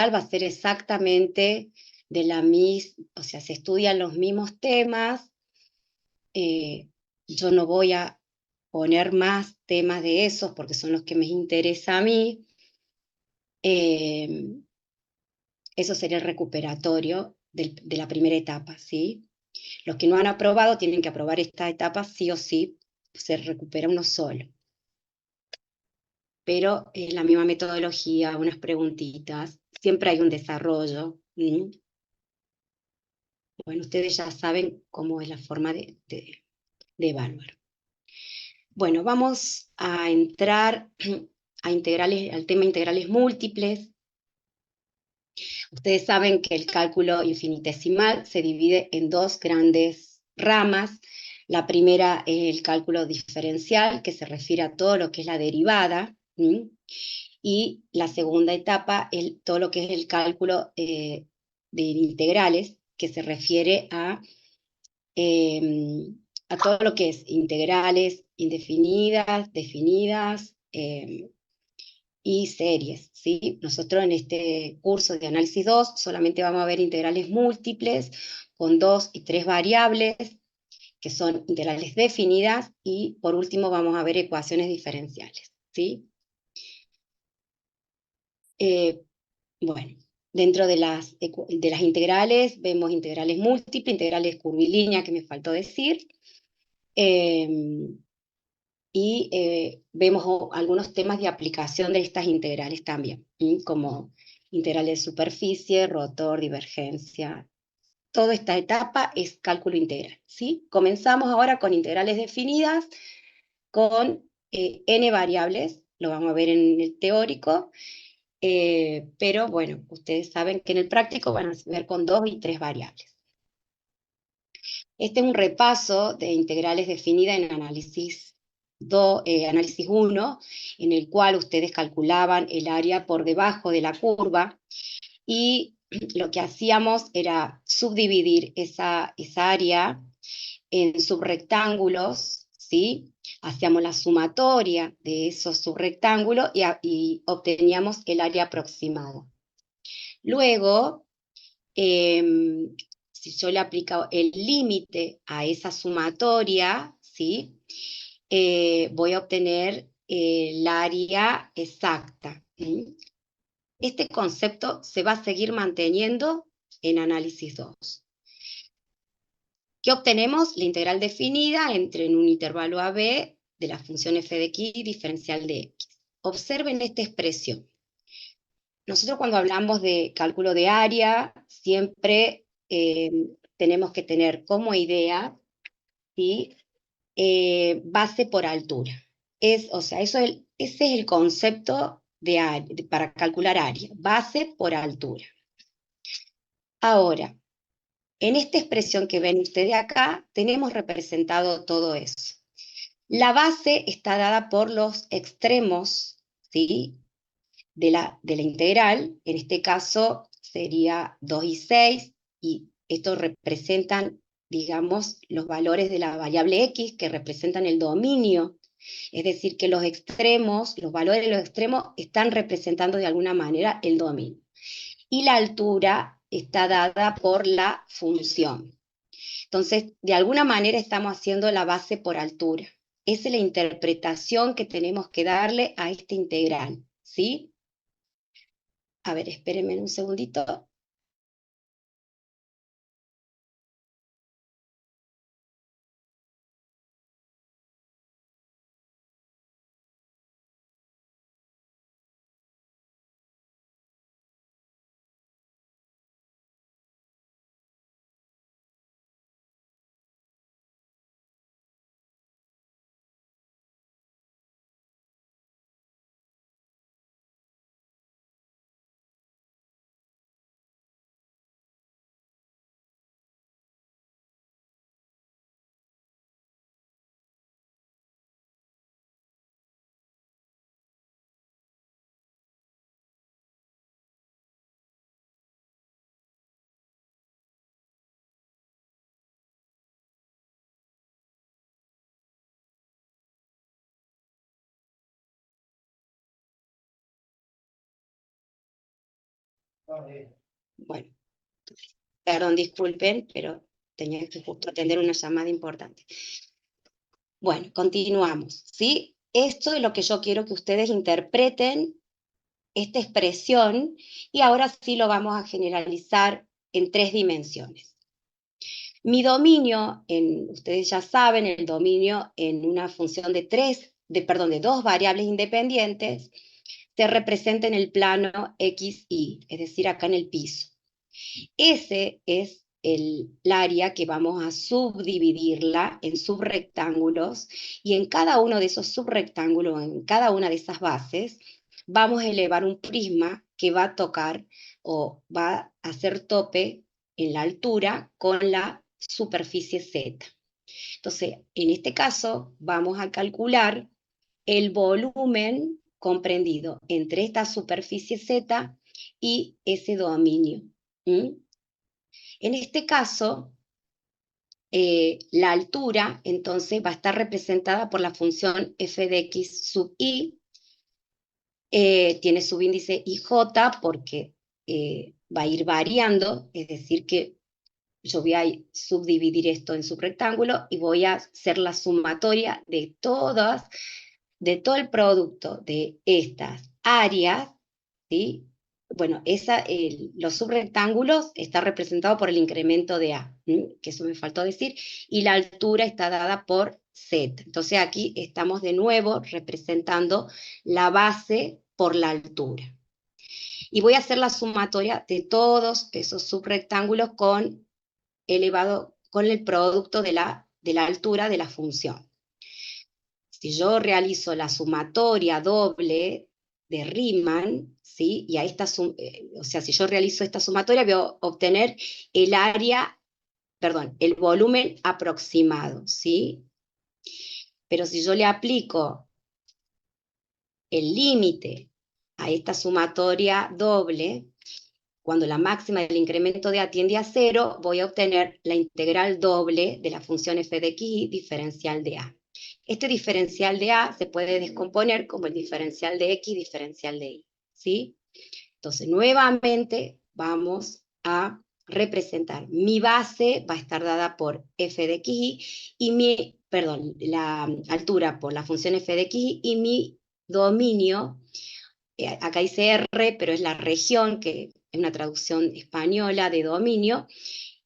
va a ser exactamente de la misma, o sea, se estudian los mismos temas. Yo no voy a poner más temas de esos porque son los que me interesa a mí. Eso sería el recuperatorio de la primera etapa, ¿sí? Los que no han aprobado tienen que aprobar esta etapa sí o sí, se recupera uno solo. Pero es la misma metodología, unas preguntitas, siempre hay un desarrollo. Bueno, ustedes ya saben cómo es la forma de evaluar. Bueno, vamos a entrar a integrales, al tema integrales múltiples. Ustedes saben que el cálculo infinitesimal se divide en dos grandes ramas. La primera es el cálculo diferencial, que se refiere a todo lo que es la derivada, y la segunda etapa es todo lo que es el cálculo de integrales, que se refiere a todo lo que es integrales indefinidas, definidas, y series, ¿sí? Nosotros en este curso de análisis 2 solamente vamos a ver integrales múltiples con 2 y 3 variables, que son integrales definidas, y por último vamos a ver ecuaciones diferenciales, ¿sí? Bueno, dentro de las integrales vemos integrales múltiples, integrales curvilíneas, que me faltó decir, y vemos algunos temas de aplicación de estas integrales también, como integrales de superficie, rotor, divergencia. Toda esta etapa es cálculo integral, ¿sí? Comenzamos ahora con integrales definidas, con n variables, lo vamos a ver en el teórico, pero bueno, ustedes saben que en el práctico van a ver con 2 y 3 variables. Este es un repaso de integrales definidas en análisis 1, en el cual ustedes calculaban el área por debajo de la curva, y lo que hacíamos era subdividir esa área en subrectángulos, ¿sí? Hacíamos la sumatoria de esos subrectángulos y obteníamos el área aproximada. Luego, si yo le aplico el límite a esa sumatoria, ¿sí? Voy a obtener el área exacta. Este concepto se va a seguir manteniendo en análisis 2. ¿Qué obtenemos? La integral definida en un intervalo AB de la función f de x diferencial de x. Observen esta expresión. Nosotros cuando hablamos de cálculo de área, siempre tenemos que tener como idea, ¿sí? Base por altura. O sea, ese es el concepto para calcular área, base por altura. Ahora, en esta expresión que ven ustedes acá, tenemos representado todo eso. La base está dada por los extremos, ¿sí? de la integral, en este caso sería 2 y 6, y estos representan, digamos, los valores de la variable x, que representan el dominio, es decir, que los extremos, los valores de los extremos están representando de alguna manera el dominio. Y la altura está dada por la función. Entonces, de alguna manera estamos haciendo la base por altura. Esa es la interpretación que tenemos que darle a esta integral, ¿sí? A ver, espérenme un segundito. Bueno, perdón, disculpen, pero tenía que justo atender una llamada importante. Bueno, continuamos, ¿sí? Esto es lo que yo quiero que ustedes interpreten, esta expresión, y ahora sí lo vamos a generalizar en 3 dimensiones. Mi dominio, ustedes ya saben, el dominio en una función de de 2 variables independientes, se representa en el plano X, Y, es decir, acá en el piso. Ese es el área que vamos a subdividirla en subrectángulos, y en cada uno de esos subrectángulos, en cada una de esas bases, vamos a elevar un prisma que va a tocar o va a hacer tope en la altura con la superficie Z. Entonces, en este caso, vamos a calcular el volumen comprendido entre esta superficie Z y ese dominio. ¿Mm? En este caso, la altura entonces va a estar representada por la función f de x sub i, tiene subíndice ij porque va a ir variando, es decir que yo voy a subdividir esto en subrectángulo y voy a hacer la sumatoria de todo el producto de estas áreas, ¿sí? Bueno, los subrectángulos está representado por el incremento de A, que eso me faltó decir, y la altura está dada por Z. Entonces aquí estamos de nuevo representando la base por la altura. Y voy a hacer la sumatoria de todos esos subrectángulos con el producto de la altura de la función. Si yo realizo la sumatoria doble de Riemann, ¿sí? Y o sea, si yo realizo esta sumatoria, voy a obtener el el volumen aproximado, ¿sí? Pero si yo le aplico el límite a esta sumatoria doble, cuando la máxima del incremento de A tiende a 0, voy a obtener la integral doble de la función f de x diferencial de A. Este diferencial de A se puede descomponer como el diferencial de x diferencial de y, ¿sí? Entonces, nuevamente vamos a representar. Mi base va a estar dada por f de x y la altura por la función f de x y mi dominio, acá dice R, pero es la región, que es una traducción española de dominio,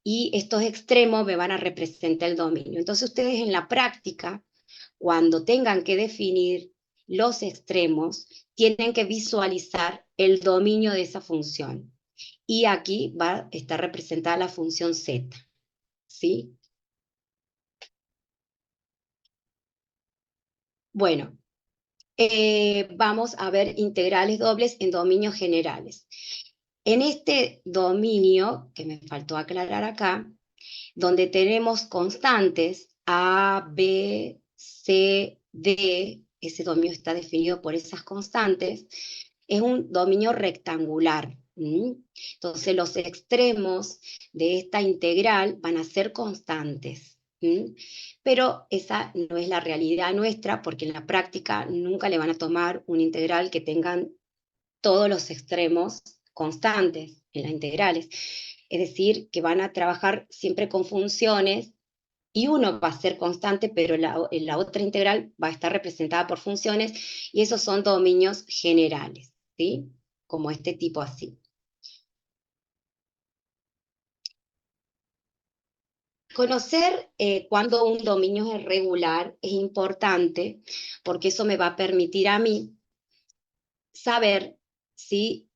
y estos extremos me van a representar el dominio. Entonces ustedes en la práctica, cuando tengan que definir los extremos, tienen que visualizar el dominio de esa función. Y aquí va a estar representada la función Z, ¿sí? Bueno, vamos a ver integrales dobles en dominios generales. En este dominio, que me faltó aclarar acá, donde tenemos constantes A, B, C, D, ese dominio está definido por esas constantes, es un dominio rectangular. Entonces los extremos de esta integral van a ser constantes. Pero esa no es la realidad nuestra, porque en la práctica nunca le van a tomar una integral que tengan todos los extremos constantes en las integrales. Es decir, que van a trabajar siempre con funciones y uno va a ser constante, pero la otra integral va a estar representada por funciones, y esos son dominios generales, ¿sí? Como este tipo así. Conocer cuando un dominio es regular es importante, porque eso me va a permitir a mí saber si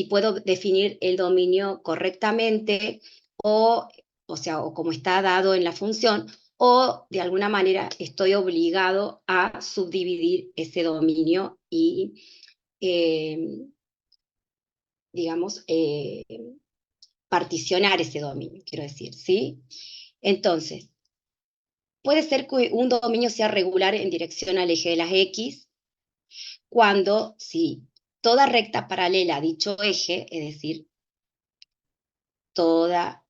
puedo definir el dominio correctamente o como está dado en la función, o de alguna manera estoy obligado a subdividir ese dominio y, digamos, particionar ese dominio, quiero decir, ¿sí? Entonces, puede ser que un dominio sea regular en dirección al eje de las X, cuando, si toda recta paralela a dicho eje, es decir, toda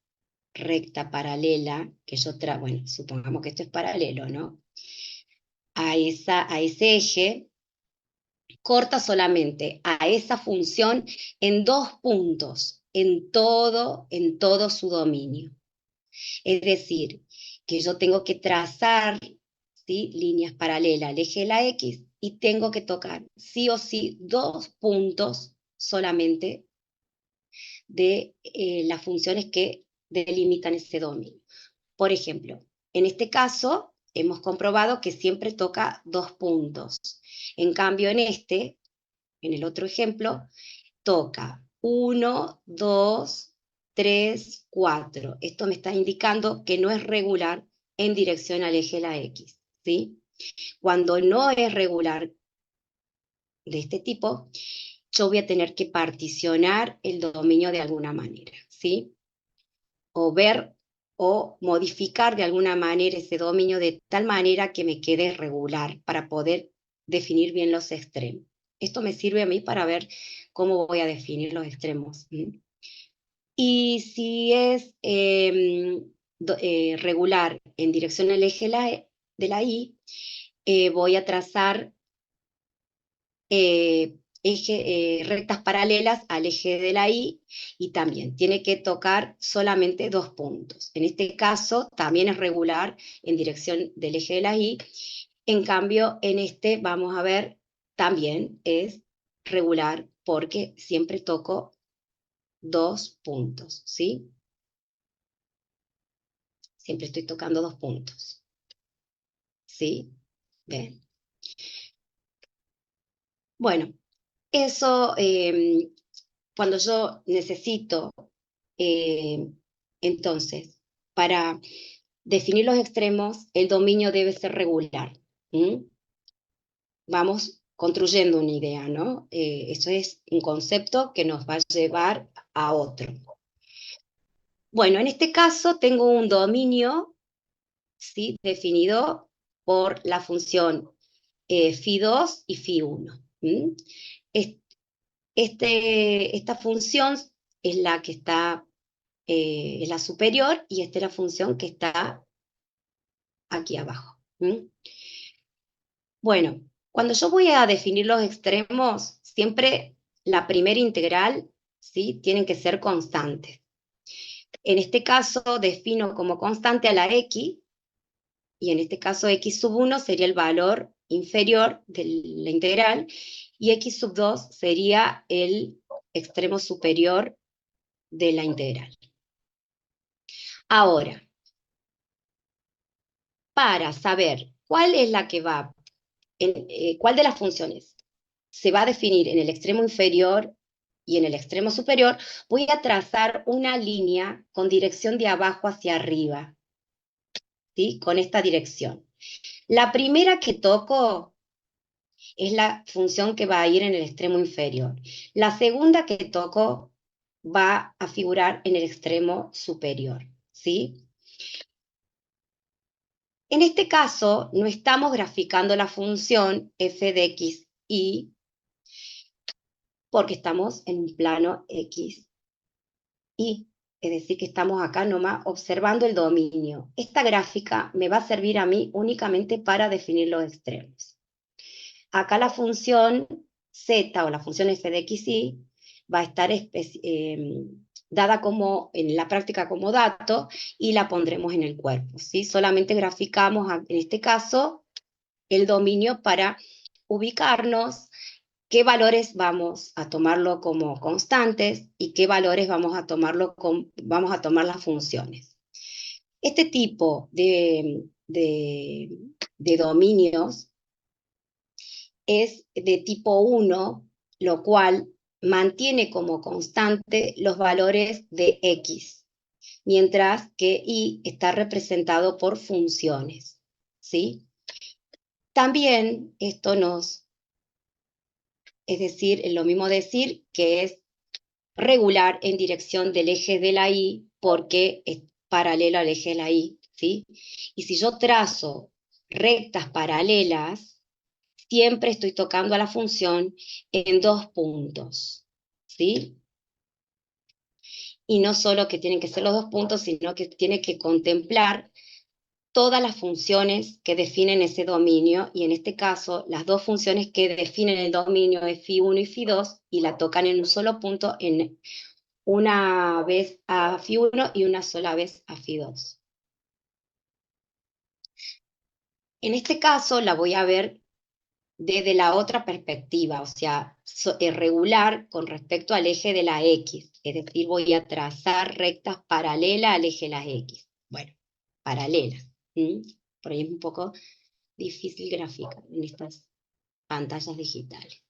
recta paralela que bueno, supongamos que esto es paralelo, ¿no? A ese eje, corta solamente a esa función en 2 puntos, en todo su dominio. Es decir, que yo tengo que trazar, ¿sí?, líneas paralelas al eje de la X y tengo que tocar sí o sí 2 puntos solamente de las funciones que delimitan ese dominio. Por ejemplo, en este caso hemos comprobado que siempre toca 2 puntos. En cambio, en el otro ejemplo, toca 1, 2, 3, 4. Esto me está indicando que no es regular en dirección al eje de la X, ¿sí? Cuando no es regular de este tipo, yo voy a tener que particionar el dominio de alguna manera, ¿sí? O ver o modificar de alguna manera ese dominio de tal manera que me quede regular para poder definir bien los extremos. Esto me sirve a mí para ver cómo voy a definir los extremos. Y si es regular en dirección al eje de la Y, voy a trazar rectas paralelas al eje de la Y también tiene que tocar solamente 2 puntos. En este caso también es regular en dirección del eje de la Y. En cambio, en este vamos a ver, también es regular porque siempre toco 2 puntos, ¿sí? Siempre estoy tocando 2 puntos, ¿sí? Bien. Bueno, eso, cuando yo necesito, eh, entonces, para definir los extremos, el dominio debe ser regular. Vamos construyendo una idea, ¿no? Eso es un concepto que nos va a llevar a otro. Bueno, en este caso tengo un dominio, ¿sí?, definido por la función phi2 y phi1. Esta función es la que está, es la superior, y esta es la función que está aquí abajo. Bueno, cuando yo voy a definir los extremos, siempre la primera integral, ¿sí?, tienen que ser constantes. En este caso defino como constante a la X, y en este caso X sub 1 sería el valor inferior de la integral, y X sub 2 sería el extremo superior de la integral. Ahora, para saber cuál es la que va, cuál de las funciones se va a definir en el extremo inferior y en el extremo superior, voy a trazar una línea con dirección de abajo hacia arriba, ¿sí?, con esta dirección. La primera que toco es la función que va a ir en el extremo inferior. La segunda que toco va a figurar en el extremo superior, ¿sí? En este caso, no estamos graficando la función f de x, y, porque estamos en un plano x, y, es decir, que estamos acá nomás observando el dominio. Esta gráfica me va a servir a mí únicamente para definir los extremos. Acá la función z, o la función f de x, y, va a estar dada como, en la práctica, como dato, y la pondremos en el cuerpo, ¿sí? Solamente graficamos, en este caso, el dominio para ubicarnos qué valores vamos a tomarlo como constantes y qué valores vamos a tomar las funciones. Este tipo de dominios es de tipo 1, lo cual mantiene como constante los valores de x, mientras que y está representado por funciones, ¿sí? También esto es decir, es lo mismo decir que es regular en dirección del eje de la Y, porque es paralelo al eje de la Y, ¿sí? Y si yo trazo rectas paralelas, siempre estoy tocando a la función en 2 puntos, ¿sí? Y no solo que tienen que ser los 2 puntos, sino que tiene que contemplar todas las funciones que definen ese dominio, y en este caso, las dos funciones que definen el dominio es φ1 y φ2, y la tocan en un solo punto, en una vez a φ1 y una sola vez a φ2. En este caso, la voy a ver desde la otra perspectiva, o sea, regular con respecto al eje de la X, es decir, voy a trazar rectas paralelas al eje de las X. Bueno, paralelas. Por ahí es un poco difícil graficar en estas pantallas digitales.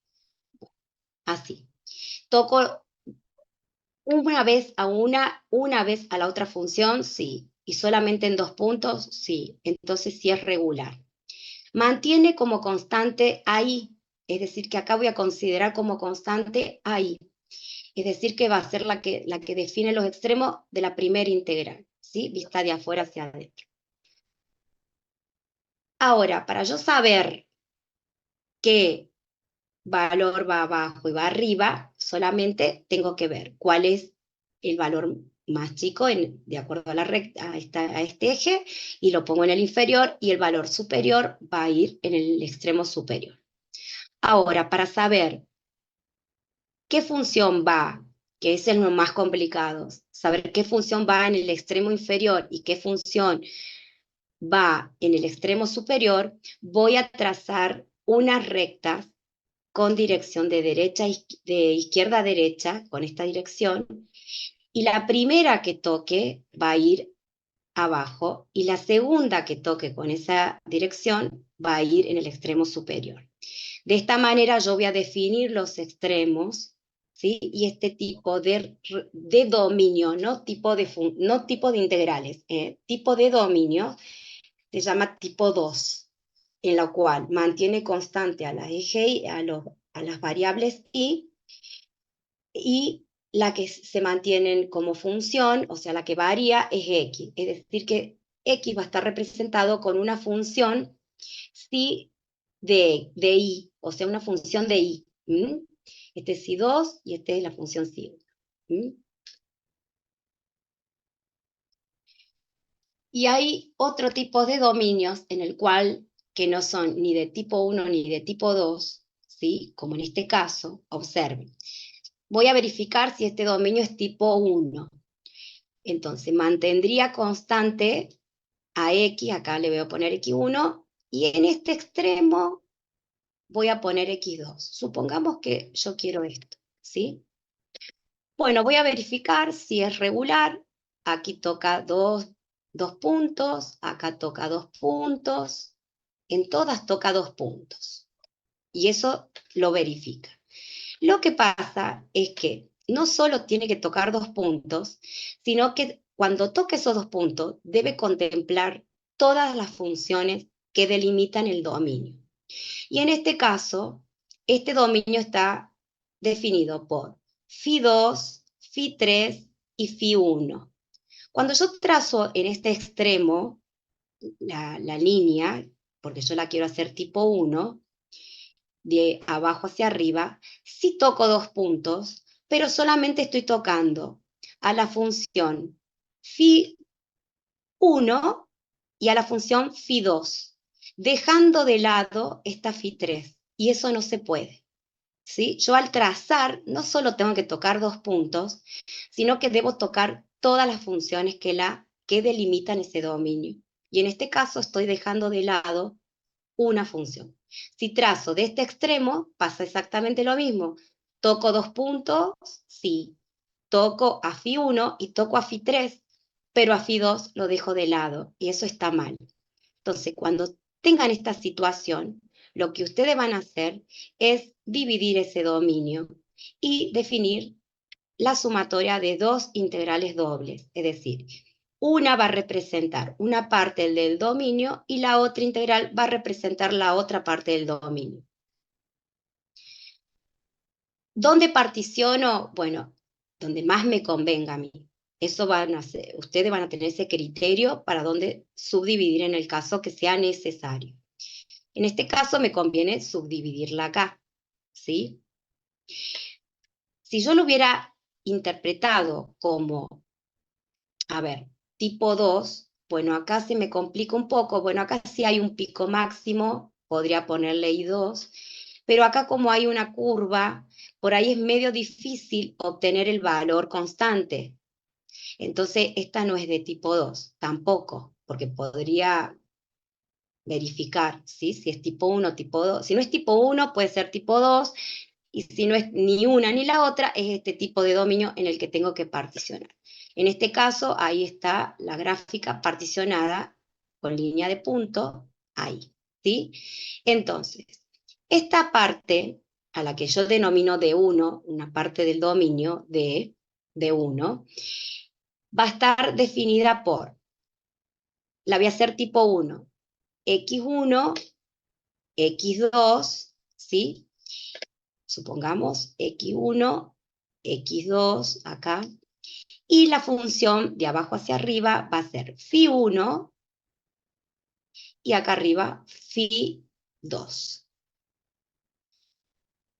Así. Toco una vez a la otra función, sí. Y solamente en 2 puntos, sí. Entonces sí es regular. Mantiene como constante ahí, es decir, que acá voy a considerar como constante ahí, es decir, que va a ser la que define los extremos de la primera integral, ¿sí? Vista de afuera hacia adentro. Ahora, para yo saber qué valor va abajo y va arriba, solamente tengo que ver cuál es el valor más chico de acuerdo a la recta, a este eje, y lo pongo en el inferior, y el valor superior va a ir en el extremo superior. Ahora, para saber qué función va, que ese es lo más complicado, saber qué función va en el extremo inferior y qué función va en el extremo superior, voy a trazar unas rectas con dirección de izquierda a derecha, con esta dirección, y la primera que toque va a ir abajo, y la segunda que toque con esa dirección va a ir en el extremo superior. De esta manera yo voy a definir los extremos, ¿sí? Y este tipo de dominio, no tipo de integrales, tipo de dominio, se llama tipo 2, en la cual mantiene constante a la eje y a las variables y la que se mantienen como función, o sea, la que varía es x, es decir, que x va a estar representado con una función psi de i, o sea, una función de i. Este es psi2 y este es la función psi1. Y hay otro tipo de dominios en el cual, que no son ni de tipo 1 ni de tipo 2, ¿sí? Como en este caso, observen. Voy a verificar si este dominio es tipo 1. Entonces, mantendría constante a x, acá le voy a poner x1, y en este extremo voy a poner x2. Supongamos que yo quiero esto, ¿sí? Bueno, voy a verificar si es regular. Aquí toca dos puntos, acá toca 2 puntos, en todas toca 2 puntos. Y eso lo verifica. Lo que pasa es que no solo tiene que tocar 2 puntos, sino que cuando toque esos 2 puntos debe contemplar todas las funciones que delimitan el dominio. Y en este caso, este dominio está definido por φ2, φ3 y φ1. Cuando yo trazo en este extremo la línea, porque yo la quiero hacer tipo 1, de abajo hacia arriba, sí toco 2 puntos, pero solamente estoy tocando a la función φ1 y a la función φ2, dejando de lado esta φ3, y eso no se puede. ¿Sí? Yo al trazar no solo tengo que tocar 2 puntos, sino que debo tocar todas las funciones que delimitan ese dominio. Y en este caso estoy dejando de lado una función. Si trazo de este extremo, pasa exactamente lo mismo. Toco 2 puntos, sí. Toco a φ1 y toco a φ3, pero a φ2 lo dejo de lado, y eso está mal. Entonces, cuando tengan esta situación, lo que ustedes van a hacer es dividir ese dominio y definir la sumatoria de dos integrales dobles, es decir, una va a representar una parte del dominio y la otra integral va a representar la otra parte del dominio. ¿Dónde particiono? Bueno, donde más me convenga a mí. Eso ustedes van a tener ese criterio para dónde subdividir en el caso que sea necesario. En este caso me conviene subdividirla acá, ¿sí? Si yo lo hubiera interpretado como, a ver, tipo 2, Bueno, acá se me complica un poco. Bueno, acá sí hay un pico máximo, podría ponerle I2, pero acá como hay una curva, por ahí es medio difícil obtener el valor constante. Entonces, esta no es de tipo 2, tampoco, porque podría verificar, ¿sí? Si es tipo 1 o tipo 2. Si no es tipo 1, puede ser tipo 2, y si no es ni una ni la otra, es este tipo de dominio en el que tengo que particionar. En este caso, ahí está la gráfica particionada con línea de punto, ahí, ¿sí? Entonces, esta parte, a la que yo denomino D1, una parte del dominio de D1, va a estar definida por, la voy a hacer tipo 1, X1, X2, ¿sí? Supongamos X1, X2 acá, y la función de abajo hacia arriba va a ser phi1 y acá arriba phi2.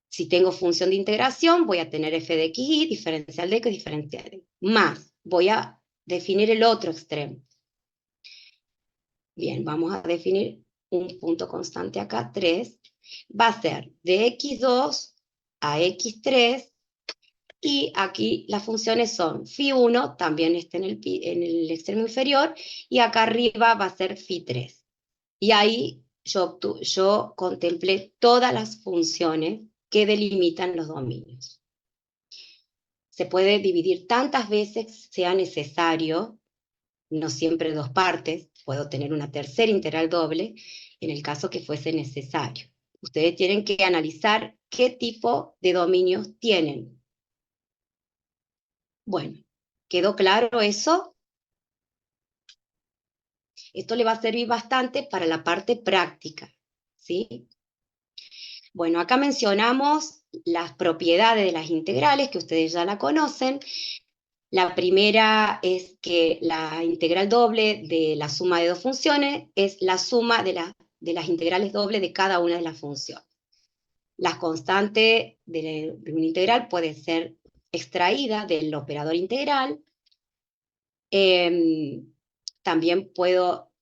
Si tengo función de integración, voy a tener f de xy, diferencial de x, diferencial de y. Más, voy a definir el otro extremo. Bien, vamos a definir un punto constante acá, 3. Va a ser de x2 a x3, y aquí las funciones son phi1, también está en el extremo inferior, y acá arriba va a ser phi3. Y ahí yo contemplé todas las funciones que delimitan los dominios. Se puede dividir tantas veces sea necesario, no siempre dos partes, puedo tener una tercera integral doble en el caso que fuese necesario. Ustedes tienen que analizar qué tipo de dominios tienen. Bueno, ¿quedó claro eso? Esto le va a servir bastante para la parte práctica, ¿sí? Bueno, acá mencionamos las propiedades de las integrales, que ustedes ya la conocen. La primera es que la integral doble de la suma de dos funciones es la suma de las integrales dobles de cada una de las funciones. Las constantes de una integral pueden ser extraídas del operador integral. También puedo,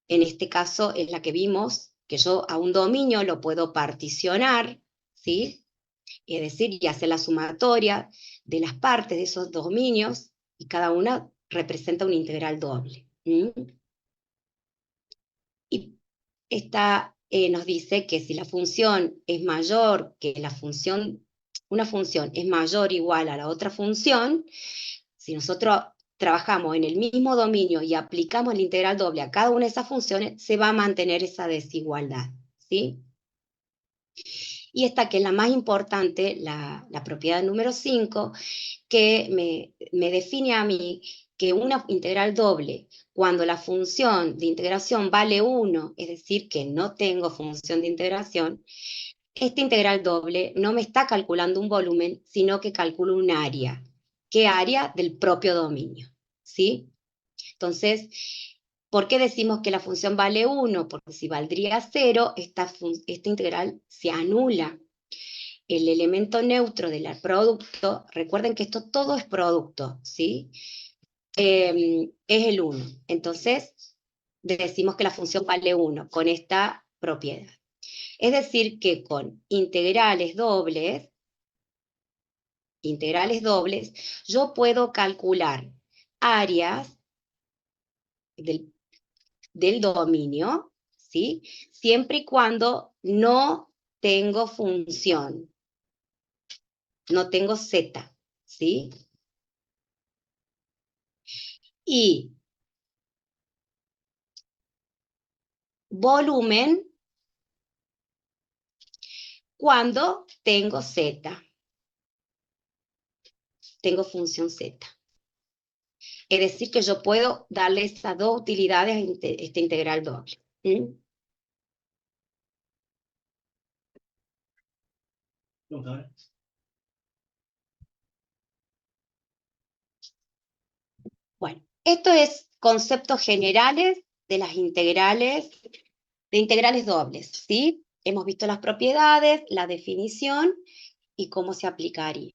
en este caso es la que vimos, que yo a un dominio lo puedo particionar, ¿sí? Es decir, y hacer la sumatoria de las partes de esos dominios, y cada una representa una integral doble. Y esta nos dice que si la función es mayor que una función es mayor o igual a la otra función, si nosotros trabajamos en el mismo dominio y aplicamos la integral doble a cada una de esas funciones, se va a mantener esa desigualdad, ¿sí? Y esta, que es la más importante, la propiedad número 5, que me define a mí que una integral doble, cuando la función de integración vale 1, es decir, que no tengo función de integración, esta integral doble no me está calculando un volumen, sino que calcula un área. ¿Qué área? Del propio dominio, ¿sí? Entonces, ¿por qué decimos que la función vale 1? Porque si valdría 0, esta integral se anula. El elemento neutro del producto, recuerden que esto todo es producto, ¿sí? Es el 1. Entonces, decimos que la función vale 1 con esta propiedad. Es decir, que con integrales dobles, yo puedo calcular áreas del dominio, ¿sí? Siempre y cuando no tengo función, no tengo z, ¿sí? Y volumen cuando tengo z, tengo función z. Es decir, que yo puedo darle esas dos utilidades a esta integral doble. Bueno, esto es conceptos generales de las integrales dobles, ¿sí? Hemos visto las propiedades, la definición y cómo se aplicaría.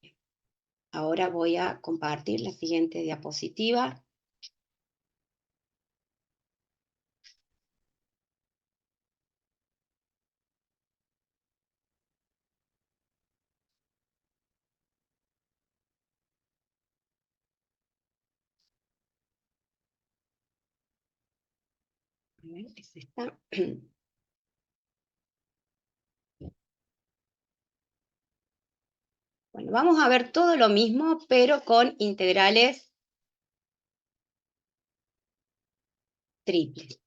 Ahora voy a compartir la siguiente diapositiva. A ver, es esta. Bueno, vamos a ver todo lo mismo, pero con integrales triples.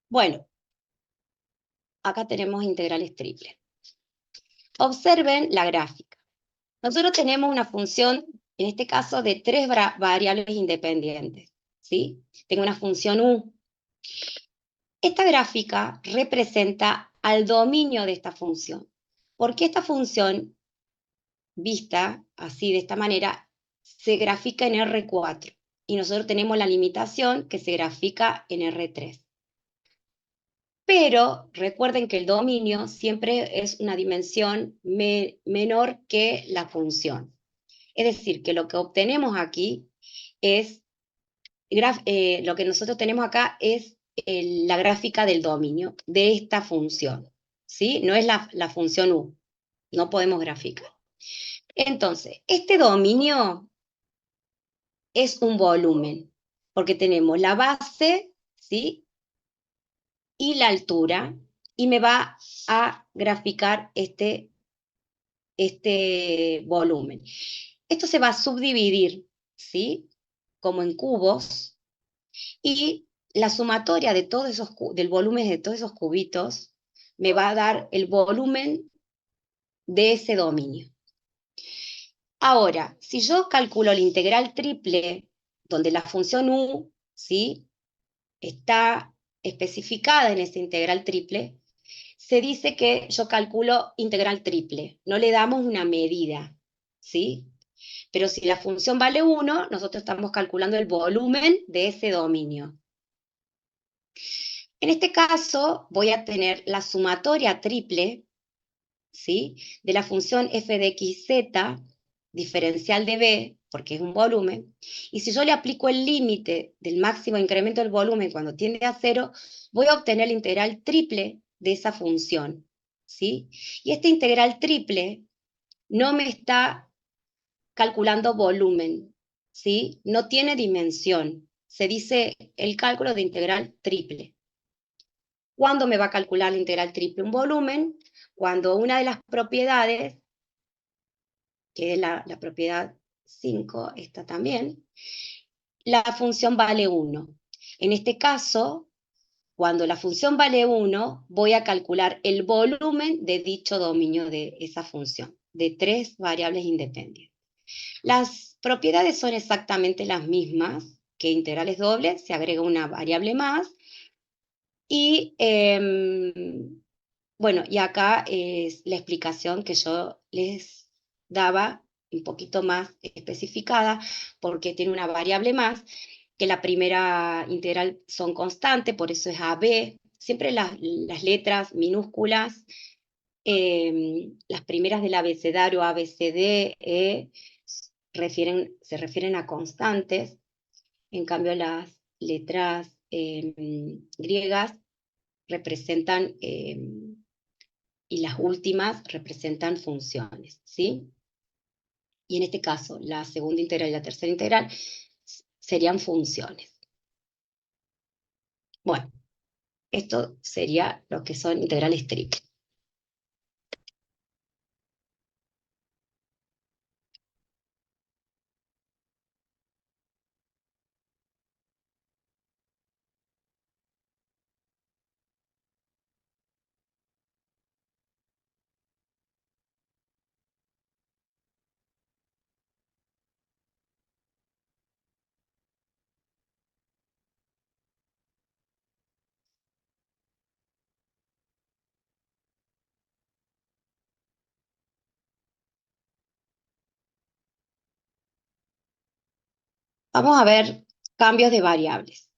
Bueno, acá tenemos integrales triples. Observen la gráfica. Nosotros tenemos una función, en este caso, de tres variables independientes, ¿sí? Tengo una función u. Esta gráfica representa al dominio de esta función, porque esta función, vista así, de esta manera, se grafica en R4, y nosotros tenemos la limitación que se grafica en R3. Pero recuerden que el dominio siempre es una dimensión menor que la función. Es decir, que lo que obtenemos aquí es, lo que nosotros tenemos acá es la gráfica del dominio de esta función, ¿sí? No es la función u, no podemos graficar. Entonces, este dominio es un volumen, porque tenemos la base, ¿sí? Y la altura, y me va a graficar este volumen. Esto se va a subdividir, ¿sí? Como en cubos, y la sumatoria de todos esos, del volumen de todos esos cubitos me va a dar el volumen de ese dominio. Ahora, si yo calculo la integral triple, donde la función u, ¿sí? Está especificada en esa integral triple, se dice que yo calculo integral triple, no le damos una medida, ¿sí? Pero si la función vale 1, nosotros estamos calculando el volumen de ese dominio. En este caso, voy a tener la sumatoria triple, ¿sí? De la función f de xz, diferencial de b, porque es un volumen, y si yo le aplico el límite del máximo incremento del volumen cuando tiende a 0, voy a obtener la integral triple de esa función, ¿sí? Y esta integral triple no me está calculando volumen, ¿sí? No tiene dimensión. Se dice el cálculo de integral triple. ¿Cuándo me va a calcular la integral triple? Un volumen, cuando una de las propiedades, que es la propiedad 5, esta también, la función vale 1. En este caso, cuando la función vale 1, voy a calcular el volumen de dicho dominio de esa función, de tres variables independientes. Las propiedades son exactamente las mismas que integrales dobles, se agrega una variable más, y bueno, y acá es la explicación que yo les daba un poquito más especificada, porque tiene una variable más, que la primera integral son constantes, por eso es AB, siempre las letras minúsculas, las primeras del abecedario A, B, C, D, E, se refieren a constantes, en cambio las letras griegas representan, y las últimas representan funciones, ¿sí? Y en este caso, la segunda integral y la tercera integral serían funciones. Bueno, esto sería lo que son integrales triples. Vamos a ver cambios de variables.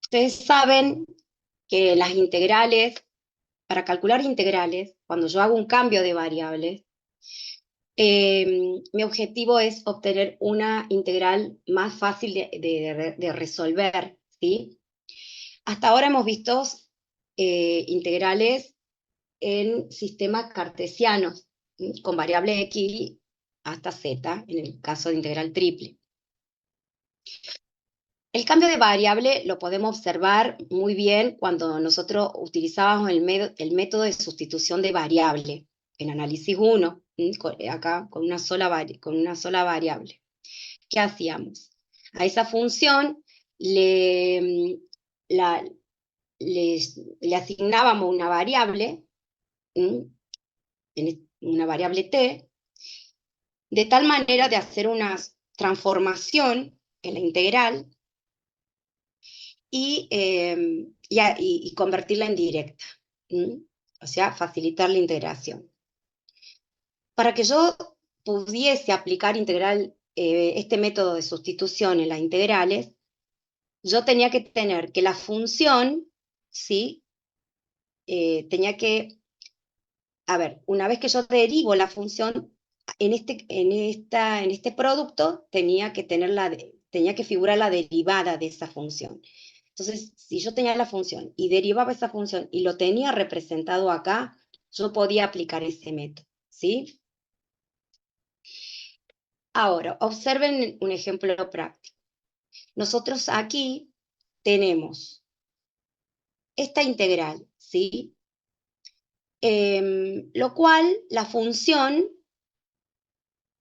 Ustedes saben que las integrales, para calcular integrales, cuando yo hago un cambio de variables, mi objetivo es obtener una integral más fácil de resolver, ¿sí? Hasta ahora hemos visto integrales en sistemas cartesianos, ¿sí? Con variable x hasta z, en el caso de integral triple. El cambio de variable lo podemos observar muy bien cuando nosotros utilizábamos el método de sustitución de variable en análisis 1, acá con una sola variable. ¿Qué hacíamos? A esa función le asignábamos una variable, una variable t, de tal manera de hacer una transformación en la integral y convertirla en directa, o sea, facilitar la integración. Para que yo pudiese aplicar este método de sustitución en las integrales, yo tenía que tener que la función, ¿sí? Una vez que yo derivo la función, en este producto tenía que figurar la derivada de esa función. Entonces, si yo tenía la función y derivaba esa función y lo tenía representado acá, yo podía aplicar ese método, ¿sí? Ahora, observen un ejemplo práctico. Nosotros aquí tenemos esta integral, ¿sí? Lo cual, la función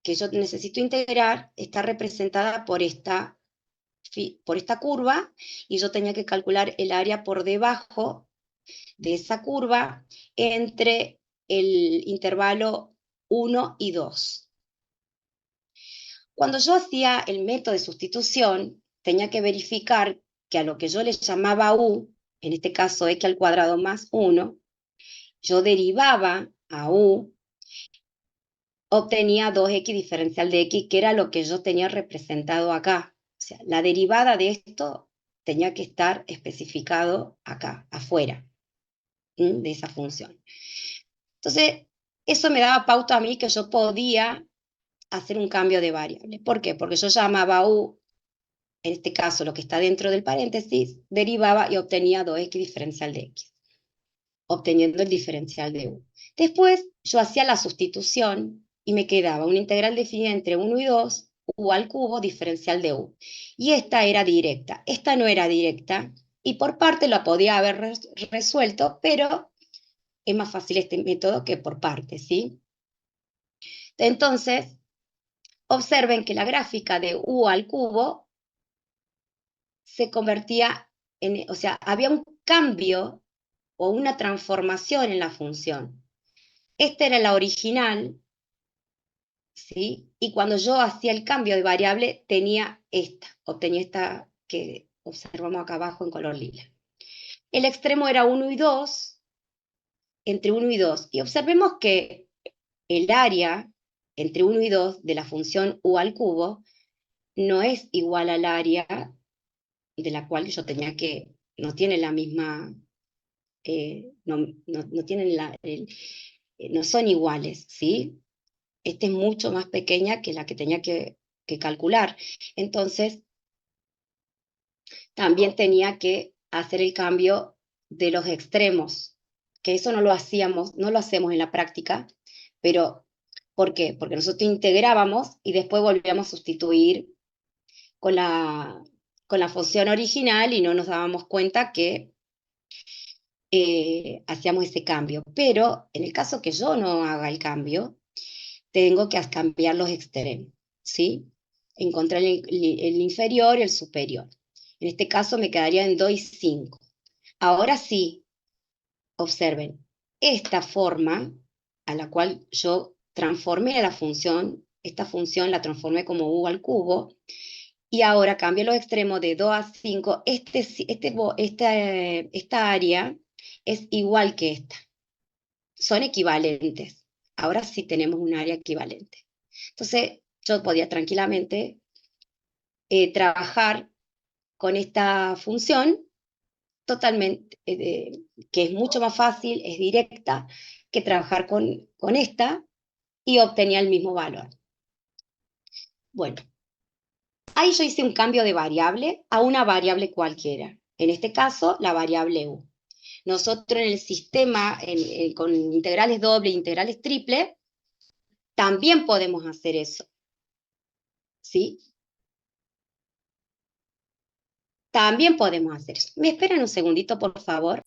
que yo necesito integrar está representada por esta curva, y yo tenía que calcular el área por debajo de esa curva entre el intervalo 1 y 2. Cuando yo hacía el método de sustitución, tenía que verificar que a lo que yo le llamaba u, en este caso x al cuadrado más 1, yo derivaba a u, obtenía 2x diferencial de x, que era lo que yo tenía representado acá. O sea, la derivada de esto tenía que estar especificado acá, afuera, de esa función. Entonces, eso me daba pauta a mí que yo podía hacer un cambio de variable. ¿Por qué? Porque yo llamaba u, en este caso lo que está dentro del paréntesis, derivaba y obtenía 2x diferencial de x, obteniendo el diferencial de u. Después yo hacía la sustitución y me quedaba una integral definida entre 1 y 2, u al cubo diferencial de u. Y esta era directa. Esta no era directa y por parte la podía haber resuelto, pero es más fácil este método que por partes, ¿sí? Entonces, observen que la gráfica de u al cubo se convertía o sea, había un cambio o una transformación en la función. Esta era la original, ¿sí? Y cuando yo hacía el cambio de variable, obtenía esta que observamos acá abajo en color lila. El extremo era 1 y 2, entre 1 y 2. Y observemos que el área entre 1 y 2 de la función u al cubo no es igual al área de la cual yo tenía que, no tiene la misma, no tienen no son iguales, ¿sí? Esta es mucho más pequeña que la que tenía que calcular. Entonces, también tenía que hacer el cambio de los extremos, que eso no lo hacemos en la práctica, pero ¿por qué? Porque nosotros integrábamos y después volvíamos a sustituir con la función original y no nos dábamos cuenta que hacíamos ese cambio. Pero en el caso que yo no haga el cambio, tengo que cambiar los extremos, ¿sí? Encontrar el inferior y el superior. En este caso me quedaría en 2 y 5. Ahora sí, observen, esta forma a la cual yo transformé la función, esta función la transformé como u al cubo, y ahora cambio los extremos de 2 a 5, esta área es igual que esta. Son equivalentes. Ahora sí tenemos un área equivalente. Entonces, yo podía tranquilamente trabajar con esta función totalmente, que es mucho más fácil, es directa, que trabajar con esta, y obtenía el mismo valor. Bueno, ahí yo hice un cambio de variable a una variable cualquiera. En este caso, la variable u. Nosotros en el sistema, con integrales doble e integrales triple, También podemos hacer eso, ¿sí? También podemos hacer eso. ¿Me esperan un segundito, por favor?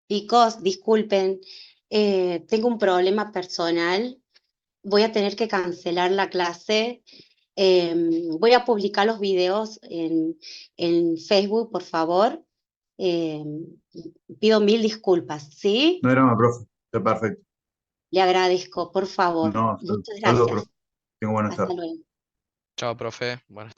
Chicos, disculpen, tengo un problema personal. Voy a tener que cancelar la clase. Voy a publicar los videos en Facebook, por favor. Em, Pido mil disculpas, ¿sí? No hay drama, profe. Está perfecto. Le agradezco, por favor. No, Muchas saludos, profe. gracias. Tengo buenas Hasta tardes. luego. Chao, profe. Buenas